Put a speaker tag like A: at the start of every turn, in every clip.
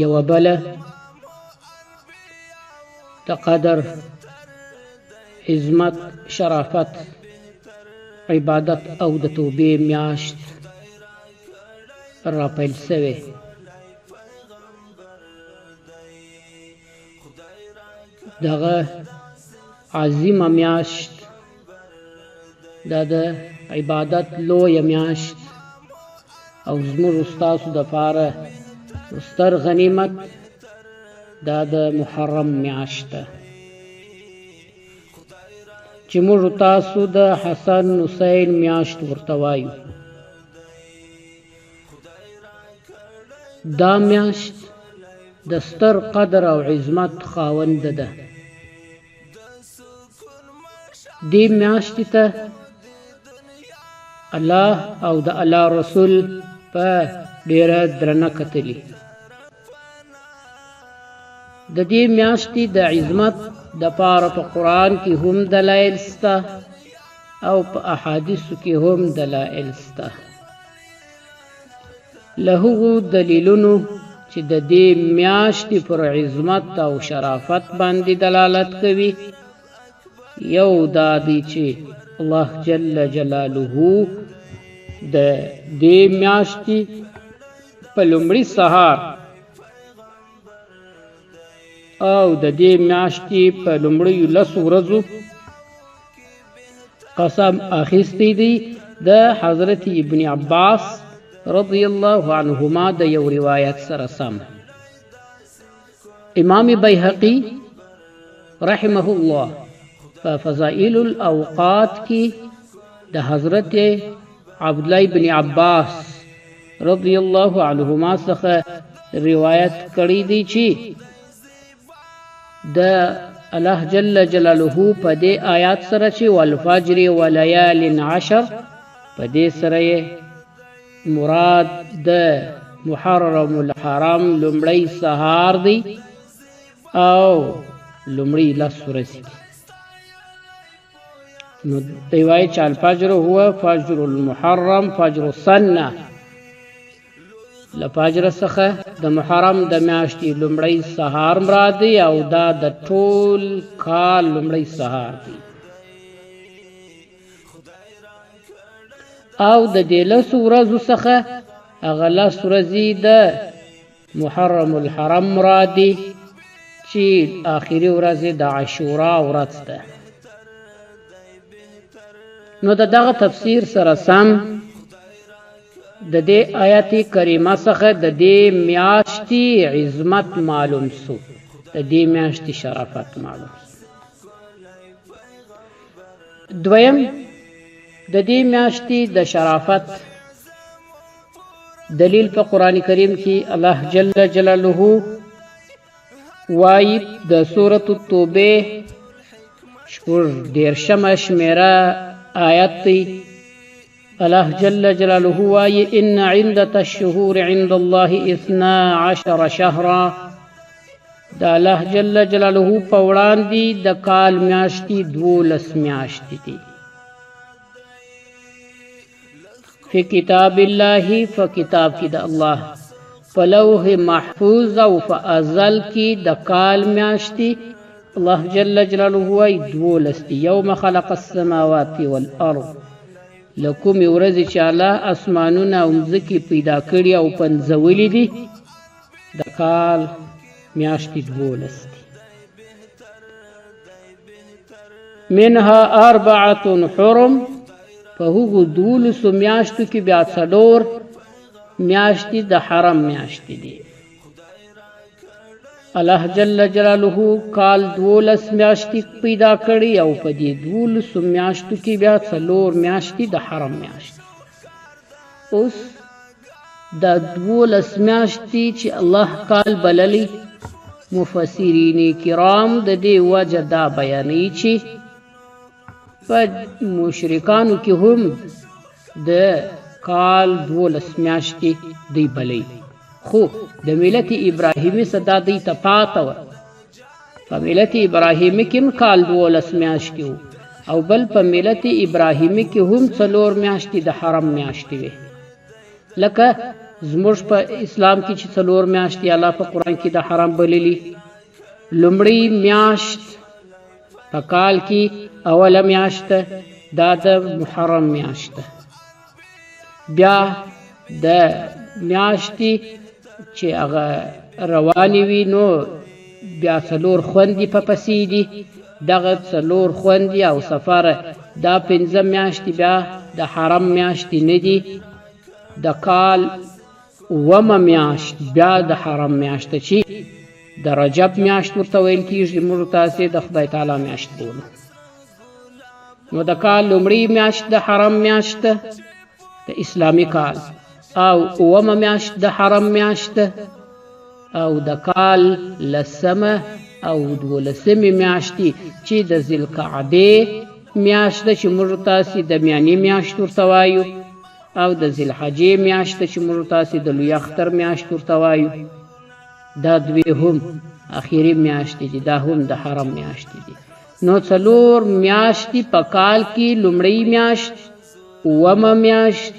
A: یوه بله د قدر، عظمت، شرافت، عبادت او د توبې میاشت راپیل سوې. دغه عظیمه میاشت دا د عبادت لویه میاشت او زموږ ستاسو دپاره ستر غنیمت دا د محرم میاشت ده چې موږ تاسو د حسن حسین میاشت ورته وایو. دا میاشت د ستر قدر او عظمت خاونده ده. دې میاشتې ته الله او د الله رسول په ډیره درنه کتلي. د دې میاشتې د عظمت دپاره په قرآن کې هم دلایل سته او په احادیثو کې هم دلایل سته. له هغو دلیلونو چې د دې میاشتې پر عظمت او شرافت باندې دلالت کوي، یو دا دی چې الله جل جلاله د دې میاشتې په لومړي سهار او د دې میاشتې په لومړیو 10 ورځو قسم اخیستی دی د حضرت ابن عباس رضی الله عنهما د یو روایت سره سم. امام بیهقی رحمه الله په فضائل الاوقات کې د حضرت عبدالله بن عباس رضی الله عنهما څخه روایت کړی دی چې د الله جل جلاله په دې آیات سره چې والفجر وليال عشر په دې سره مراد د محرم الحرام لومړی سهار دی او لومړی 10 ورځې دي. نو دی وایي چې الفجر هو فجر المحرم فجر السنه، له فجر څخه د محرم د میاشتې لومړی سهار مراد دی او دا د ټول کال لومړی سهار دی. او د دې 10 ورځو څخه هغه 10 ورځې د محرم الحرام مراد دی چې آخري ورځ د عاشورا ورځ ده. نو دغه تفسیر سره سم د دې آیت کریمه څخه د دې میاشتې عظمت معلوم سو، د دې میاشتې شرافت معلوم سو. دویم د دې میاشتې د شرافت دلیل په قرآن کریم کې الله جل جلاله وایي د سورة التوبه 14 شمیره آیت دی. الله جل جلاله وایي ان عدة الشهور عند الله 12 شهرا. د الله جل جلاله په وړاندې د کال میاشتې 12 میاشتې دي. فی کتاب الله، فکتاب کې د الله په لوح محفوظ او په ازل کې د کال میاشتې الله جل جلاله وایي 12 دي. یوم خلق السماوات والارض، له کومې ورځې چې الله اسمانونه او مځکې پیدا کړي او پنځولي دي د کال میاشتې 12 دي. منها 4 حرم، په هغو 12 میاشتو کې بیا 4 میاشتې د حرم میاشتې دي. الله جل جلاله کال 12 میاشتې پیدا کړي او په دې 12 میاشتو کې بیا 4 میاشتې د حرم میاشتې. اوس د 12 میاشتې چې الله کال بللی، مفسرین کرام د دې وجه دا بیانوي چې په مشرکانو کې هم د کال 12 میاشتې دی بلی، خو د ملت ابراهیمی صدا دی ته پاته وه. په ملت ابراهیمی کې هم کال 12 میاشتې و او بل په ملت ابراهیمی کې هم 4 میاشتې د حرم میاشتې وې. لکه زموږ په اسلام کې چې 4 میاشتې الله په قرآن کې د حرام بللي. لومړی میاشت په کال کې اوله میاشت دا د محرم میاشت ده. بیا د میاشتې چې هغه روانې وي نو بیا 4 خوندې په پسې دي. دغه 4 خوندې او سفره دا 5 میاشتې بیا د حرم میاشتې نه دي. د کال 9 میاشت بیا د حرم میاشت چې د رجب میاشت ورته ویل کېږي. موږ تاسې د خدای تعالی میاشت بولو. نو د کال لومړی میاشت د حرم میاشت د اسلامي کال، او 9 میاشت د حرم میاشت، او د کال 10 او 12 میاشتې چې د ذوالقعدې میاشت ده چې موږ تاسې د میانې میاشت ورته وایو، او د ذوالحجې میاشت چې موږ تاسې د لوی اختر میاشت ورته وایو. دا دوی هم اخیری میاشتې دي، دا هم د حرم میاشتې دي. نو 4 میاشتې په کال کې لومړی میاشت، 9 میاشت،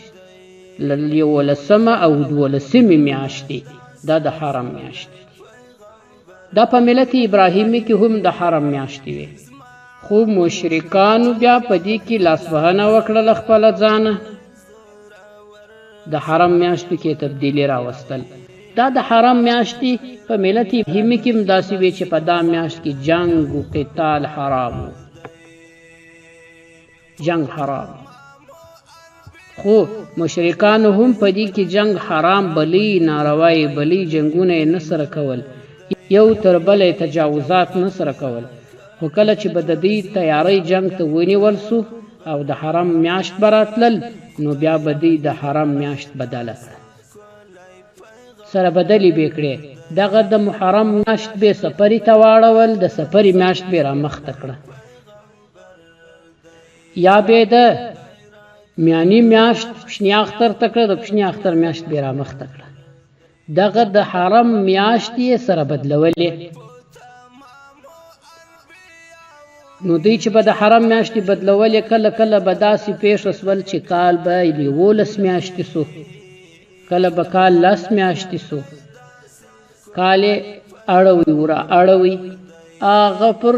A: 11 او 12 میاشتې دا د حرم میاشتې دي. دا په ملت ابراهیمي کې هم د حرم میاشتې وي، خو مشرکانو بیا په دې کې لاسوهنه وکړله خپله ځانه، د حرم میاشتو کې تبدیلی راوستل. دا د حرم میاشتې په ملت ابراهیمي کې هم داسې وي چې په دا میاشت کې جنگ و قتال حرام و، جنگ حرام. خو مشرکانو هم په دې کې جنگ حرام بلی، ناروای بلی، جنگونه یې نه سره کول، یو تر بله تجاوزات نه سره کول. خو کله چې به د دې تیاری جنگ ته ونیول سو او د حرم میاشت به راتلل، نو بیا به دوی د حرم میاشت بدله کړه، سره بدلې به کړې. دغه د محرم میاشت به سفري ته واړول، د سفري میاشت به رامخته کړه، یا به د میانې میاشت پښنی اختر ته کړه، د پښنی اختر میاشت به رامخته کړه. دغه د حرم میاشت یې سره بدلولې. نو دوی چې به د حرم میاشتې بدلولې، کله کله به داسې پیښه سول چې کال به 11 میاشتې سو، کله به کال 10 میاشتې سو، کال یې اړوي ورا اړوي. هغه پر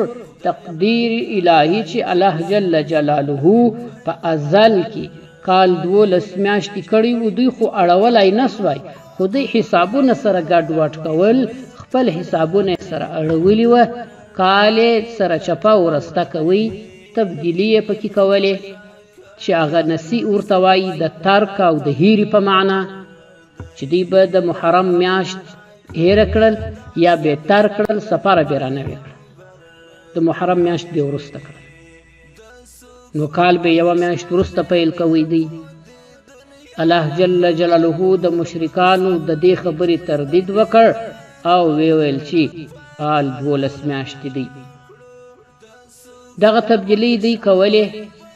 A: تقدیر الهي چې الله جل جلاله په ازل کې کال 12 میاشتې کړي وو، دوی خو اړولی نه سوای، خو دوی حسابونه سره ګډوډ کول، خپل حسابونه سره اړولي وه، کال سره چپه ورسته کوي، تبدیلی یې پکې کولې چې هغه نسی ورته وایي د ترک او د هیري په معنا، چې دوی به د محرم میاشت هیره کړل یا به تر کړل، سفره به رانوې کړل، د محرم میاشت به وروسته کړل. نو کال به 1 میاشت وروسته پیل کوي. دی الله جل جلاله د مشرکانو د دې خبرې تردید وکړ او ویل چې کال 12 میاشتې دی. دغه تبدیلی دی کولې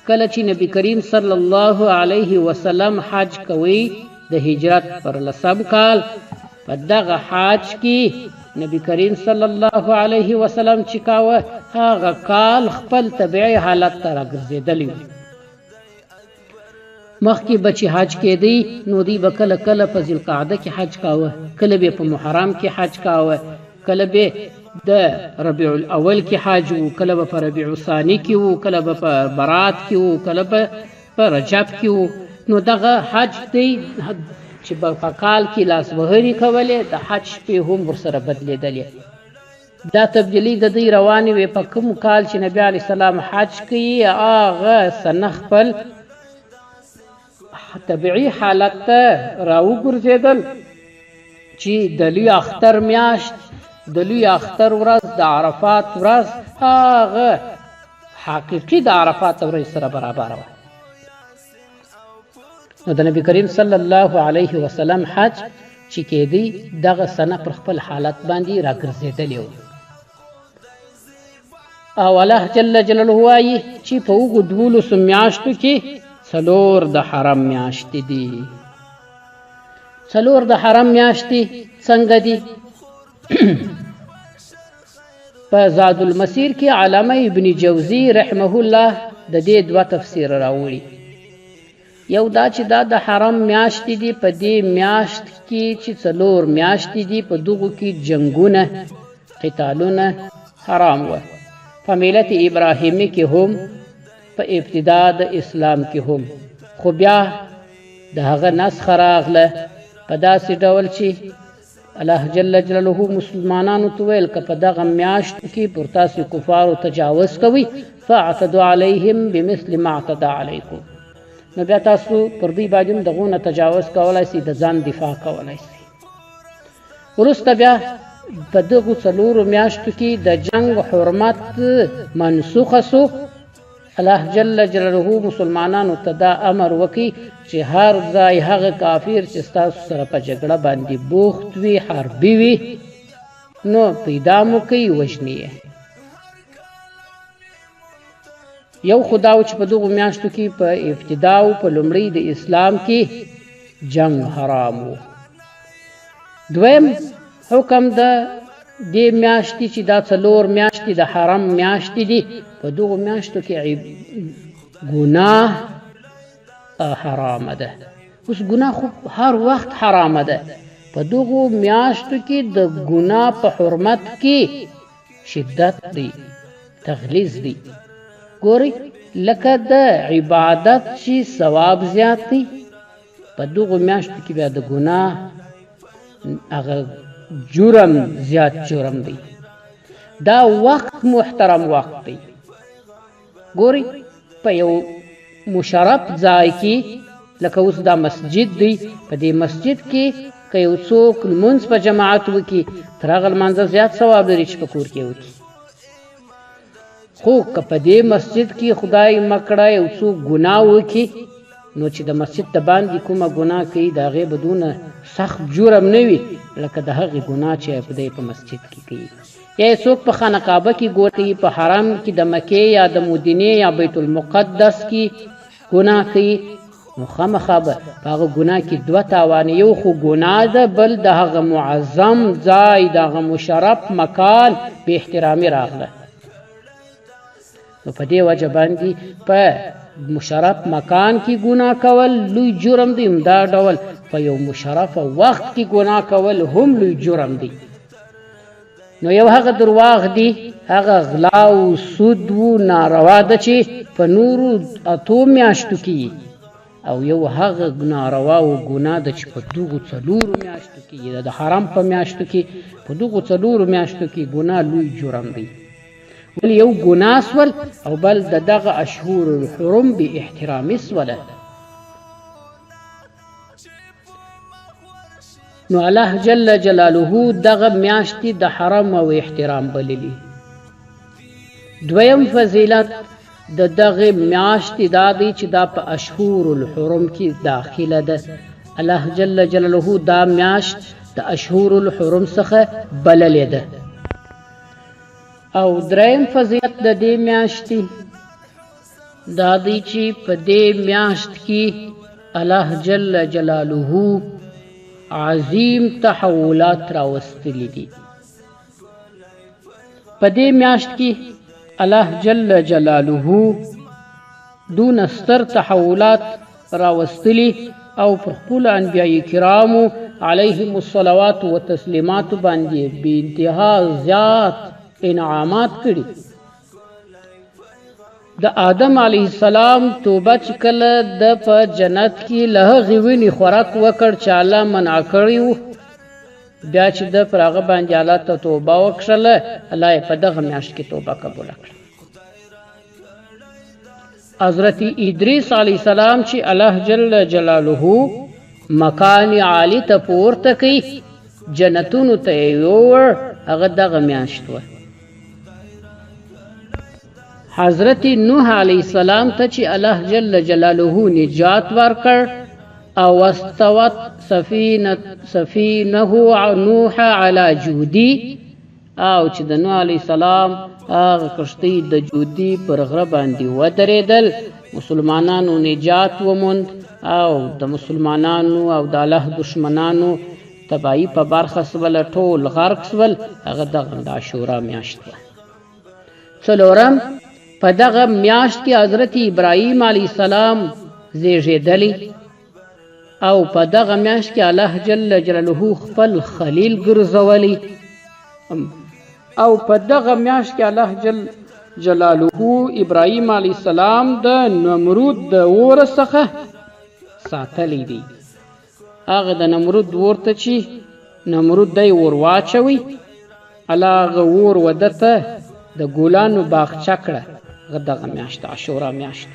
A: کله چې نبی کریم صلی الله علیه وسلم حج کوي د هجرت پر 10 کال. په دغه حج کې نبی کریم صلی الله علیه وسلم چې کاوه، هغه کال خپل طبیعي حالت ته راګرځېدلی و. مخکې به چې حج کېدی نو دوی به کله کله په ذوالقعده کې حج کاوه، کله به په محرم کې حج کاوه، کله به د ربیع الاول کې حج و، کله به په ربیع الثانی کې و، کله به په برات کې و، کله به په رجب کې و. نو دغه حج دی چې په کال کې لاسوهنې کولې، د حج شپې هم ورسره بدلېدلې. دا تبدیلي د دوی روانې وې. په کوم کال چې نبي علیه السلام حج کوي، هغه سنه خپل طبیعي حالت ته راوګرځېدل چې د لوی اختر میاشت، د لوی اختر ورځ، د عرفات ورځ، هغه حقیقي د عرفات ورځ سره برابر وه. نو د نبی کریم صلی الله علیه وسلم حج چې کېدی، دغه سنه پر خپل حالت باندې راګرځېدلی و. او الله جل جلاله وایي چې په هغو 12 میاشتو کې 4 د حرم میاشتې دي. 4 د حرم میاشتې څنګه دي؟ په زاد المسیر کې علامه ابن جوزی رحمه الله د دې 2 تفسیر راوړي. یو دا چې دا د حرم میاشتې دي، په دې میاشت کې چې 4 میاشتې دي، په دغو کې جنګونه قتالونه حرام وه. په ملت ابراهیمي کې هم، په ابتدا د اسلام کې هم، خو بیا د هغه نسخه راغله په داسې ډول چې الله جل جلاله مسلمانانو ته ویل که په دغه میاشتو کې پر تاسو کفارو تجاوز کوئ فاعتدوا علیهم بمثل ما اعتدى علیکم، نو بیا تاسو پر دوی باندې هم دغو نه تجاوز کولی سئ، د ځان دفاع کولی سئ. وروسته بیا په دغو 4 میاشتو کې د جنگ حرمت منسوخه سو. الله جل جلاله مسلمانانو ته دا امر وکړي چې هر ځای هغه کافر چې ستاسو سره په جګړه باندې بوخت وي، حربي وي، نو پیدا مو کوي، وژني یې. یو خو دا و چې په دغو میاشتو کې په ابتدا و په لومړي د اسلام کې جنگ حرام و. دویم حکم د دې میاشتې چې دا 4 میاشتې د حرم میاشتې دي، په دغو میاشتو کې ګناه حرامه ده. اوس ګناه خو هر وخت حرامه ده، په دغو میاشتو کې د ګناه په حرمت کې شدت دی، تغلیظ دی. ګورئ لکه د عبادت چې ثواب زیات دی، په دغو میاشتو کې بیا د ګناه هغه جرم زیات جرم دی. دا وخت محترم وخت دی. ګورئ په یو مشرف ځای کې لکه اوس دا مسجد دی، په دې مسجد کې که یو څوک لمونځ په جماعت وکړي تر هغه لمانځه زیات ثواب لري چې په کور کې وکړي. خو که په دې مسجد کې خدای مه کړه یو څوک ګناه وکړي، نو چې د مسجد د باندې کومه ګناه کوي د هغې به دونه سخت جرم نه وي لکه د هغې ګناه چې خدای په مسجد کې کوي. یا څوک په خانه کعبه کې ګوري، په حرم کې د مکې یا د مدینې یا بیت المقدس کې ګناه کوي، نو خامخا به په هغه ګناه کې 2 تاوانه، یو خو ګناه ده، بل د هغه معظم ځای د هغه مشرف مکان بې احترامي راغله. نو په دې وجه باندې په مشرف مکان کې ګناه کول لوی جرم دی، همدا ډول په یو مشرف وخت کې ګناه کول هم لوی جرم دی. نو یو هغه درواغ دی، هغه غلا او سود و ناروا ده چې په نورو 8 میاشتو کې، او یو هغه ناروا او ګناه ده چې په دغو 4 میاشتو کې، د حرام په میاشتو کې، په دغو 4 میاشتو کې ګناه لوی جرم دی. ولی یو ګناه سول او بل د دغه اشهور الحرم بې احترامي سوله. نو الله جل جلاله دغه میاشتې د حرم او احترام بللی. دویم فضیلت د دغه میاشتې دا دی چې دا په اشهور الحرم کې داخله ده. الله جل جلاله دا میاشت د اشهور الحرم څخه بللې ده. او دریم فضیلت د دې میاشتې دا دی چې په دې میاشت کې الله جل جلاله عظیم تحولات راوستلی دي. په دې میاشت کې الله جل جلاله دون ستر تحولات راوستلی او پر خپل انبیاء کرامو علیهم الصلوات و تسلیمات باندې بې انتها زیات انعامات کړي. د آدم علیه السلام توبه چې کله د په جنت کې له هغې ونې خوراک وکړ چې الله منع کړی و، بیا چې د پر هغه باندې الله ته توبه وکړله، الله یې په دغه میاشت کې توبه قبوله کړه. حضرت ادریس علیه السلام چې الله جل جلاله مکان عالی ته پورته کوي، جنتونو ته یې یوړ، هغه دغه میاشت وه. حضرت نوح علیه السلام ته چې الله جل جلاله نجات ورکړ او واستوت سفینه نوح علی جودی، او چې د نوح علیه السلام هغه کشتۍ د جودي پر غره باندې ودرېدل، مسلمانانو نجات وموند او د مسلمانانو او د الله دشمنانو تباهي په برخه سوله، ټول غرق سول. هغه دغه د عاشورا میاشت وه. څلورم په دغه میاشت کې حضرت ابراهیم علیه السلام زیږېدلی او په دغه میاشت کې الله جل جلاله خپل خلیل ګرځولی او په دغه میاشت کې الله جل جلاله ابراهیم علیه السلام د نمرود د اور څخه ساتلی دی. هغه د نمرود اور ته چې نمرود دی ور واچوي، الله هغه اور وده ته د ګلانو باغچه کړه. هغه دغه میاشت عاشورا میاشت.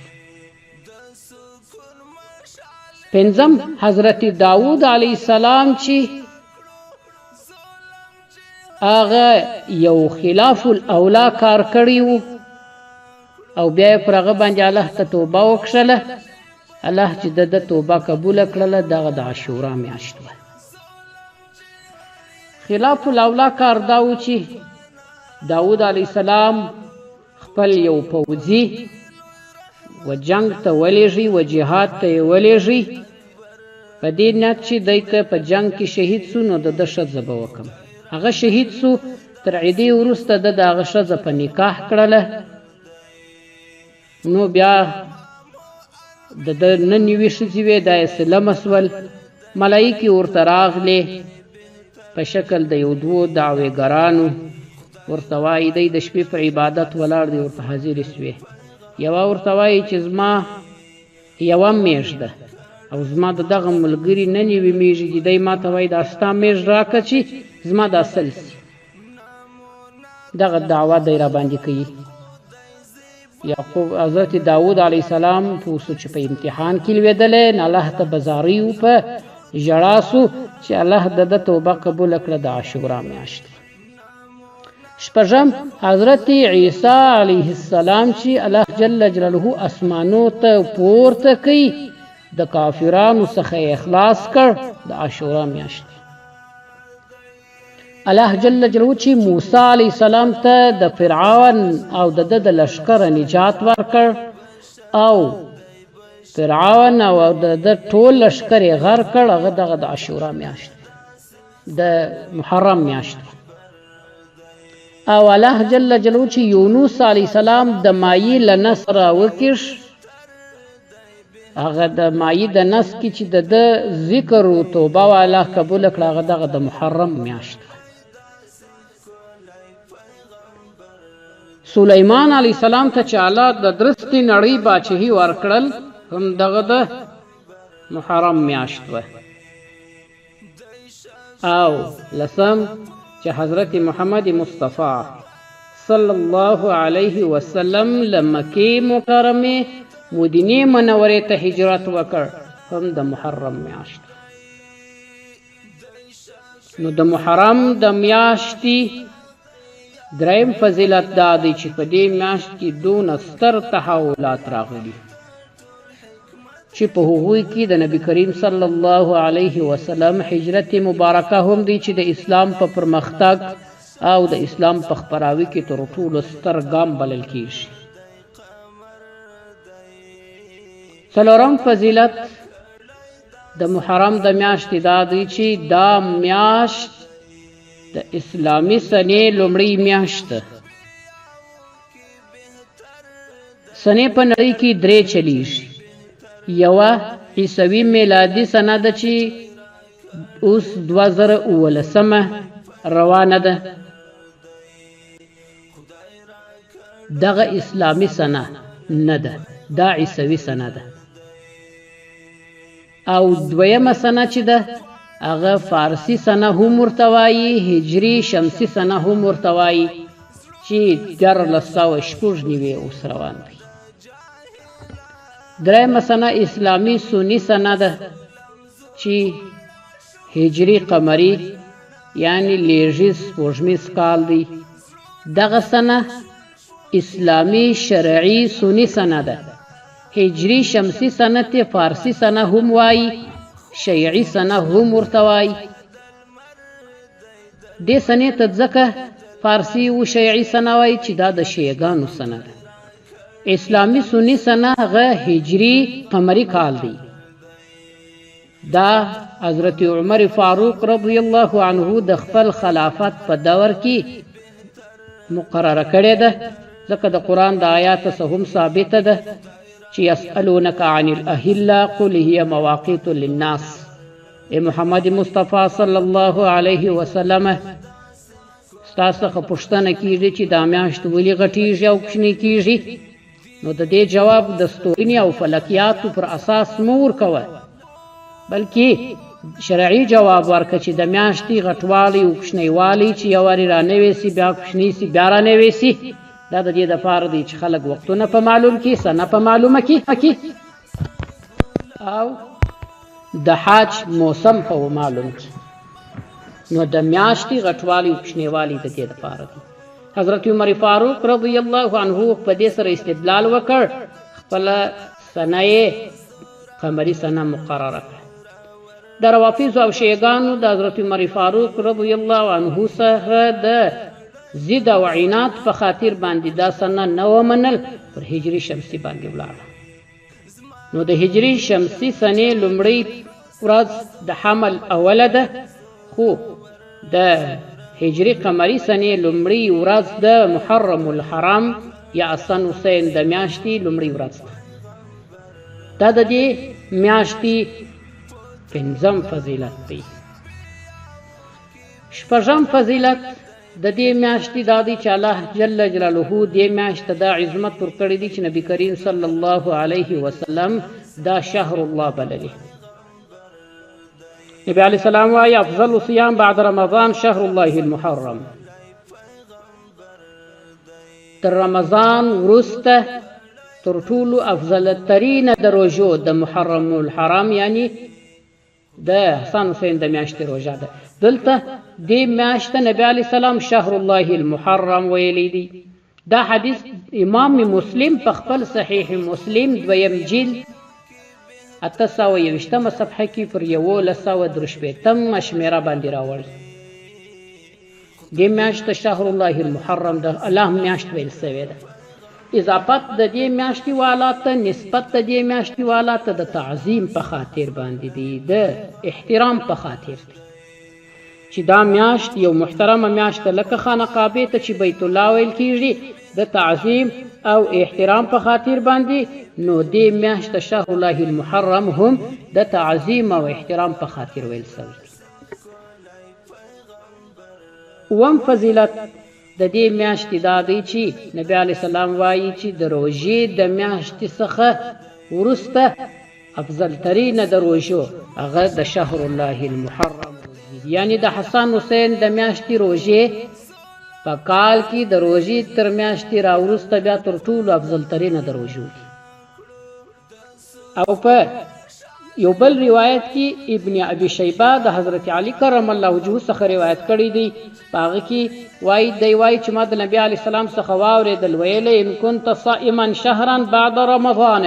A: پنځم حضرت داود علیه السلام چې هغه یو خلاف الاولا کار کړی و او بیا یې پر هغه باندې الله ته توبه وکړله. الله چې د توبه قبوله کړله دغه د عاشورا میاشت وه. خلاف الاولا کار دا و چې داود علیه السلام خپل یو پوځي و جنگ ته ولیږي و جهاد ته یې ولیږي په دې نیت چې دی که په جنگ کې شهید سو نو د ده ښځه به وکړم. هغه شهید سو، تر عیدې وروسته د هغه ښځه په نکاح کړله. نو بیا د ده نه نوي ښځې وې دا یې سلمه سول. ملایکې ورته راغلې په شکل د یو دوو دعوېګرانو، ورته وایي دی د شپې په عبادت ولاړ دی، ورته حاضرې سوې. یوه ورته وایي چې زما یوه میږ ده او زما د دغه ملګري نه نوي میږې دي، دی ما ته وایي دا ستا میږ راکړه چې زما دا سل سي. دغه دعوه دی را باندې کوي. یعقوب حضرت داود علیه السلام پوه سو چې په امتحان کې لوېدلی، نو الله ته به زاری و، په ژړا سو چې الله د ده توبه قبوله کړه د عاشورا میاشت. شپږم حضرت عیسی علیه السلام چې الله جل جلاله اسمانو ته پورته کوي، د کافرانو څخه یې خلاص کړ د عاشورا میاشت. الله جل جلاله چې موسی علیه السلام ته د فرعون او د ده د لښکره نجات ورکړ او فرعون او د ده ټول لښکر یې غر کړ، هغه دغه د عاشورا میاشت د محرم میاشت. او الله جل جلاله چې یونس علیه السلام د مایې له نس راوکیښ، هغه د مایې د نس کې چې د ده ذکر و توبه و الله قبوله کړه، هغه دغه د محرم میاشت. سلیمان علیه السلام ته چې الله د درستې نړۍ باچهي ورکړل، هم دغه د محرم میاشت وه. او لسم چې حضرت محمد مصطفی صلی الله علیه وسلم له مکې مکرمې مدینې منورې ته هجرت وکړ، هم د محرم میاشت. نو د محرم د میاشتې دریم فضیلت دا دی چې په دې میاشت کې دونه ستر تحولات راغلي چې په هغوی کې د نبی کریم صلی الله علیه وسلم هجرت مبارکه هم دی چې د اسلام په پرمختګ او د اسلام په خپراوي کې تر ټولو ستر ګام بلل کېږي. څلورم فضیلت د محرم د میاشتې دا دی چې دا میاشت د اسلامي سنې لومړۍ میاشت ده. سنې په نړۍ کې درې چلیږي. یوه عیسوي میلادي سنه ده چې اوس 2019 روانه ده. دغه اسلامي سنه نه ده، دا عیسوي سنه ده. او دویمه سنه چې ده هغه فارسی سنه هم ورته وایي، هجري شمسي سنه هم ورته وایي چې 1496 اوس روان دی. درېیمه سنه اسلامي سنی سنه ده چې هجري قمري یعنی لیږیز سپوږمیز کال دی. دغه سنه اسلامي شرعي سنی سنه ده. هجري شمسي سنه ته فارسی سنه هم وایي، شیعي سنه هم ورته وایي. دې سنې ته ځکه فارسی و شیعي سنه وایي چې دا د شیعګانو سنه ده. اسلامي سنی سنه هغه هجري قمري کال دی. دا حضرت عمر فاروق رضی الله عنه د خپل خلافت په دور کې مقرره کړې ده، ځکه د قرآن د آیات څخه هم ثابته ده چې یسألونک عن الاهله قل هي مواقیت للناس. اے محمد مصطفی صلی الله علیه وسلم ستاسو څخه پوښتنه کیږي چې دا میاشت ولې غټیږي او کوچنۍ کیږي؟ نو د دې جواب د ستوري او فلکیاتو پر اساس مه ورکوه، بلکې شرعي جواب ورکړه چې د میاشتې غټوالی او کوچنیوالی چې یو وارې رانوی سي بیا کوچنۍ سي بیا رانوی سي، دا د دې دپاره دی چې خلک وختونه په معلوم کړي، سنه په معلومه کړي او د حج موسم په معلوم کړي. نو د میاشتې غټوالی او کوچنیوالی د دې دپاره دی. حضرت عمر فاروق رضی الله عنه په دې سره استدلال وکړ، خپله سنه یې قمري سنه مقرره کړه. د روافضو او شیعګانو د حضرت عمر فاروق رضی الله عنه څخه د ضد او عناد په خاطر باندې دا سنه نه ومنل، پر هجري شمسي باندې ولاړه. نو د هجري شمسي سنې لومړۍ ورځ د حمل اوله ده، خو د هجري قمري سنې لومړۍ ورځ د محرم الحرام یا حسن حسین د میاشتې لومړۍ ورځ ده. دا د دې میاشتې پنځم فضیلت دی. شپږم فضیلت د دې میاشتې دا دی چې الله جل جلاله دې میاشت ته دا عظمت ورکړی دی چې نبي کریم صلی الله علیه وسلم دا شهر الله بللی. نبی علیه السلام وایي افضل صیام بعد رمضان شهر الله المحرم. تر رمضان وروسته تر ټولو افضل ترینه د روژو د محرم الحرام یعنی د حسن حسین د میاشتې روژه ده. دلته دې میاشت ته نبی علیه السلام شهر الله المحرم ویلی دی. دا حدیث امام مسلم په خپل صحیح مسلم دویم جلد 821 صفحه کې پر 1113 شمیره باندې راوړي. دې میاشت ته شهر الله المحرم د الله میاشت ویل سوې ده. اضافت د دې میاشتې والا ته نسبت د دې میاشتې والا ته د تعظیم په خاطر باندې دی، د احترام په خاطر دی چې دا میاشت یو محترمه میاشت ده، لکه خانه کعبې ته چې بیت الله ویل کیږي د تعظیم او احترام په خاطر باندې. نو دې میاشت ته شهر الله المحرم هم د تعظیم او احترام په خاطر ویل سوی. اووم فضیلت د دې میاشتې دا دی چې نبی علیه السلام وایي چې د روژې د میاشتې څخه وروسته افضل ترینه د روژو هغه د شهر الله المحرم یعنی د حسن حسین د میاشتې روژې په کال کې د روژې تر میاشتې راوروسته بیا تر ټولو افضل ترینه د روژو دي. او په یو بل روایت کې ابن ابي شیبه د حضرت علی کرم الله وجهه څخه روایت کړی دی، په هغه کې وایي دی وایي چې ما د نبي علیه السلام څخه واورېدل ویلی ان كنت صائما شهرا بعد رمضان،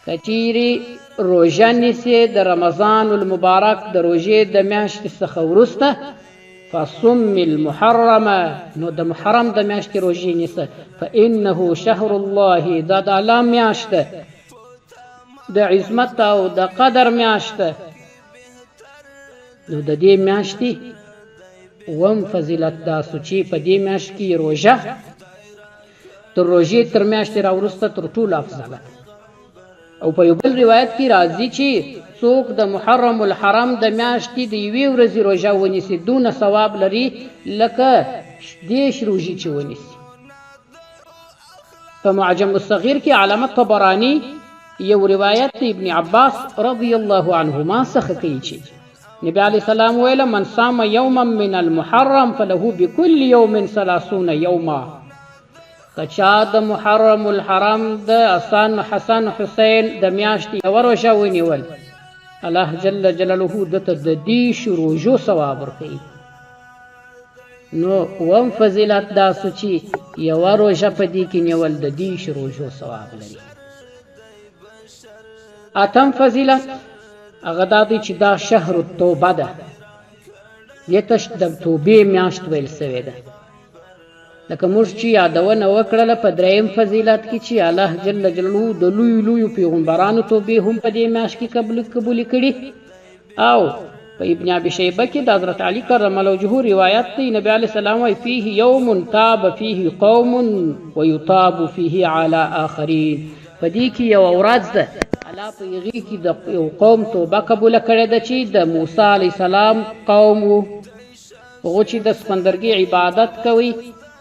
A: که چیرې روژه نیسې د رمضان المبارک د روژې د میاشتې څخه وروسته فصم المحرم، نو د محرم د میاشتې روژې نیسه، فانه شهر الله، دا د الله میاشت ده، د عظمت او د قدر میاشت ده. نو د دې میاشتې اووم فضیلت دا سو چې په دې میاشت کې روژه تر روژې تر میاشتې راوروسته تر ټولو افضله. او په یو بل روایت کې راځي چې څوک د محرم الحرام د میاشتې د یوې ورځې روژه ونیسي دونه ثواب لري لکه 10 روژې چې ونیسي. په معجم الصغیر کې علامه طبراني یو روایت ابن عباس رضی الله عنهما څخه کوي چې نبی علیه السلام ویل من صام یوما من المحرم فله بكل يوم 30 یوما، کچا د محرم الحرام د حسن حسین د میاشتې یوه روژه ونیول، الله جل جلاله دته د 10 روژو ثواب ورکوي. نو اووم فضیلت دا سو چې یوه روژه په دې کې نیول د 10 روژو ثواب لري. اتم فضیلت هغه دا دی چې دا شهر التوبه ده، دې ته د توبې میاشت ویل سوې ده. لکه موږ چې یادونه وکړله په دریم فضیلت کې چې الله جل جلاله د لویو لویو پیغمبرانو توبې هم په دې میاشت کې قبولې کړي. او په ابن ابي شیبه کې د حضرت علی کرم الله وجهه روایت دی، نبی علیه السلام وایي فيه يوم تاب فيه قوم ويطاب فيه على آخرين په دې کې یوه ورځ ده الله په هغې کې د یو قوم توبه قبوله کړې ده چې د موسی علیه السلام قوم و. هغو چې د سخوندرګي عبادت کوي،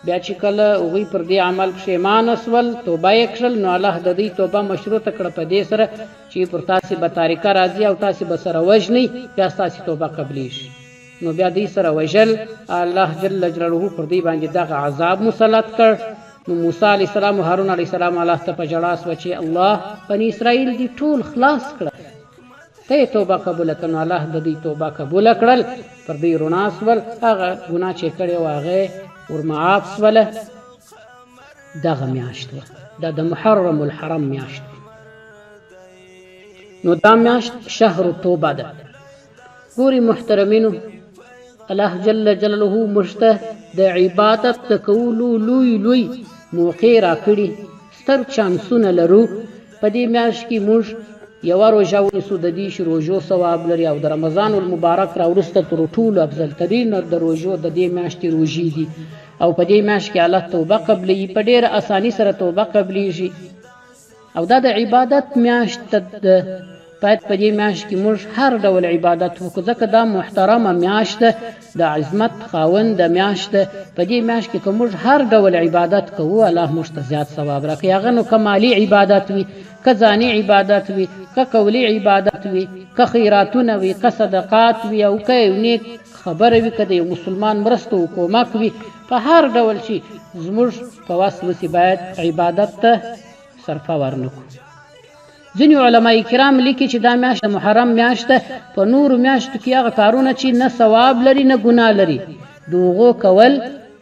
A: بیا چې کله هغوی پر دې عمل پښیمانه سول، توبه یې کړل، نو الله د دوی توبه مشروطه کړه په دې سره چې پر تاسې به تاریکه راځي او تاسې به سره وژنئ، بیا ستاسې توبه قبلیږي. نو بیا دوی سره وژل، الله جل جلاله پر دوی باندې دغه عذاب مسلط کړ. نو موسی علیه السلام او هارون علیه السلام الله ته په ژړا سوه چې الله بني اسرائیل دي ټول خلاص کړه، ته یې توبه قبوله کړه. نو الله د دوی توبه قبوله کړل، پر دوی رڼا سول، هغه ګناه چې یې کړې وه هغه ورمعاف سوله. دغه میاشت وه، دا د محرم الحرم میاشت. نو دا میاشت شهر توبه ده. ګورې محترمینو، الله جل جلاله موږ ته د عبادت د کولو لوی لوی موقع راکړي، ستر چانسونه لرو. په دې میاشت کې موږ یوه روژه ونیسو، د دې چې روژو ثواب لري، او د رمضان المبارک راوروسته تر ټولو افضل ترین د روژو د دې میاشتې روژې دي، او په دې میاشت کې الله توبه قبلوي، په ډېره اساني سره توبه قبلیږي. او دا د عبادت میاشت ده، باید په دې میاشت کې موږ هر ډول عبادت وکړو، ځکه دا محترمه میاشت ده، د عظمت خاونده میاشت ده. په دې میاشت کې که موږ هر ډول عبادت کوو، الله موږ ته زیات ثواب راکوي. هغه نو که مالي عبادت وي، که ځاني عبادت وي، که قولي عبادت وي، که خیراتونه وي، که صدقات وي، او که یو نیک خبره وي، که د یو مسلمان مرسته و کومک وي، په هر ډول چې زموږ په وس وسي باید عبادت ته صرفه ورنکړو. ځینې علما کرام لیکي چې دا میاشت د محرم میاشت ده، په نورو میاشتو کې هغه کارونه چې نه ثواب لري نه ګناه لري، د هغو کول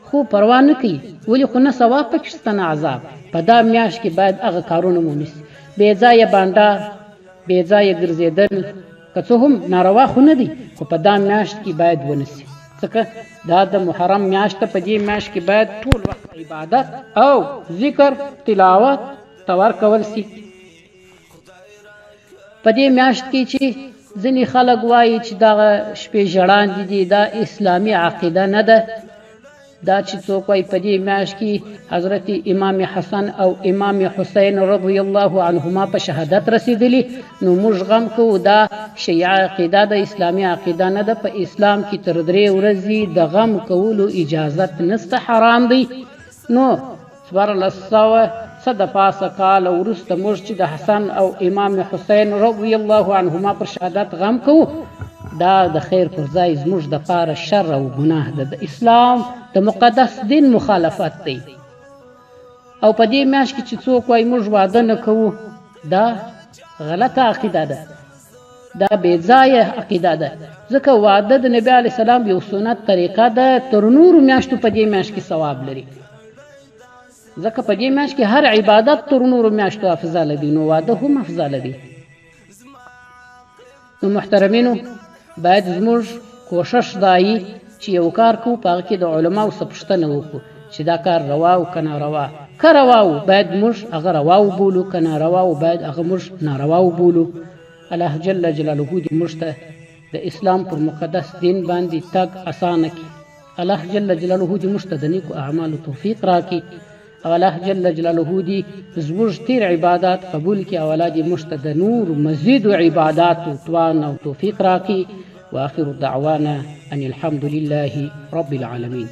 A: خو پروا نه کوي، ولې خو نه ثواب پکې شته نه عذاب. په دا میاشت کې باید هغه کارونه ونیسي، بې ځایه بانډار، بې ځایه ګرځېدل، که څه هم ناروا خو نه دي، خو په دا میاشت کې باید ونیسي، ځکه دا د محرم میاشت ده. په دې میاشت کې باید ټول وخت عبادت او ذکر تلاوت تور کول سي. په دې میاشت کې چې ځینې خلک وایي چې دغه شپې ژړاندې دي، دا اسلامي عقیده نه ده. دا چې څوک وایي په دې میاشت کې حضرت امام حسن او امام حسین رضی الله عنهما په شهادت رسیدلی، نو موږ غم کوو. دا شیعه عقیده د اسلامي عقیده نه ده. په اسلام کې تر 3 ورځې د غم کولو اجازت نسته، حرام دی. نو 1400 د پاسه کال وروسته موږ چې د حسن او امام حسین رضی الله عنهما پر شهادت غم کوو، دا د خیر پر ځای زموږ د پاره شر او ګناه ده، د اسلام د مقدس دین مخالفت دی. او په دې میاشت کې چې څوک وایي موږ واده نه کوو، دا غلطه عقیده ده، دا بې ځایه عقیده ده، ځکه واده د نبي علیه السلام یو سنت طریقه ده، تر نورو میاشتو په دې میاشت کې ثواب لري، ځکه په دې میاشت کې هر عبادت تر نورو میاشتو افضل دي، نو واده هم افضل دي. نو محترمینو، باید زموږ کوشش دا وي چې یو کار کوو، په هغه کې د علماو څخه پوښتنه وکړو چې دا کار روا او که ناروا. که روا و باید موږ هغه روا وبولو، که ناروا و باید هغه موږ ناروا وبولو. الله جل جلاله دې موږ ته د اسلام پر مقدس دین باندې تګ اسانه کړي. الله جل جلاله دې موږ ته د نیکو اعمالو توفیق راکړي، او الله جل جلاله دې زموږ تیر عبادات قبول کړي، او الله دې موږ ته د نور مزید عباداتو توان او توفیق راکړي. واخر دعوانا ان الحمد لله رب العالمين.